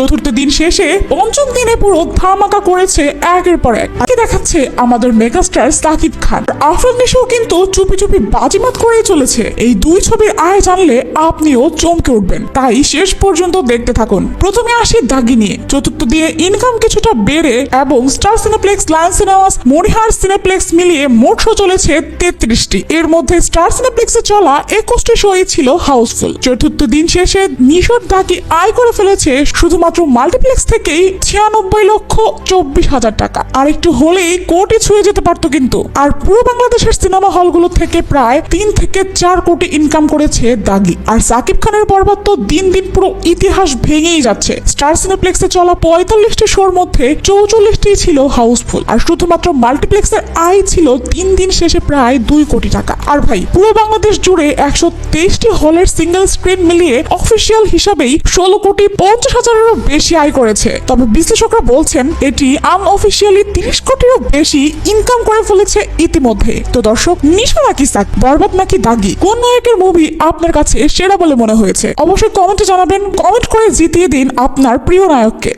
চতুর্থ দিন শেষে পঞ্চম দিনে পুরো ধামাকা করেছে একের পর এক। আগে দেখাচ্ছে আমাদের মেগাস্টার সাকিব খান। আফরান নিশোও কিন্তু চুপি চুপি বাজিমাত করেই চলেছে। এই দুই ছবির আয় জানলে আপনিও চমকে উঠবেন, তাই শেষ পর্যন্ত দেখতে থাকুন। প্রথমে আসি দাগি নিয়ে। চতুর্থ দিনে ইনকাম কিছুটা বেড়ে এবং স্টার সিনেপ্লেক্স, লায়ন সিনেমাস, মনিহার সিনেপ্লেক্স মিলিয়ে মোট শো চলেছে 33টি। এর মধ্যে স্টার সিনেপ্লেক্সে চলা 21টি শোই ছিল হাউসফুল। চতুর্থ দিন শেষে নিশোর দাগি আয় করে ফেলেছে শুধুমাত্র মাল্টিপ্লেক্স থেকেই 96,24,000 টাকা। আর একটু হলেই কোটি ছুঁয়ে যেতে পারতো কিন্তু। আর পুরো বাংলাদেশের সিনেমা হলগুলো থেকে প্রায় 3 থেকে 4 কোটি ইনকাম করেছে দাগি। আর সাকিব খানের বরবাদ তো দিন দিন পুরো ইতিহাস ভেঙেই যাচ্ছে। স্টার সিনেপ্লেক্সে চলা 45টি শোর মধ্যে 44টি ছিল হাউসফুল। আর শুধুমাত্র মাল্টিপ্লেক্সের আয় ছিল 3 দিন শেষে প্রায় 2 কোটি টাকা। আর ভাই, পুরো বাংলাদেশ জুড়ে 123টি হলের সিঙ্গেল স্ক্রিন মিলিয়ে অফিসিয়াল হিসাবেই 16,50,000-এরও বেশি আয় করেছে। তবে বিশ্লেষকরা বলছেন এটি আনঅফিসিয়ালি 30 কোটিরও বেশি ইনকাম করে ফেলেছে ইতিমধ্যে। তো দর্শক, নিশো নাকি সাকিব, বরবাদ নাকি দাগি, কোন নায়কের মুভি আপনার কাছে সেরা বলে মনে হয়েছে? অবশ্যই কমেন্টে জানাবেন। কমেন্ট করে জিতিয়ে দিন আপনার প্রিয় নায়ককে।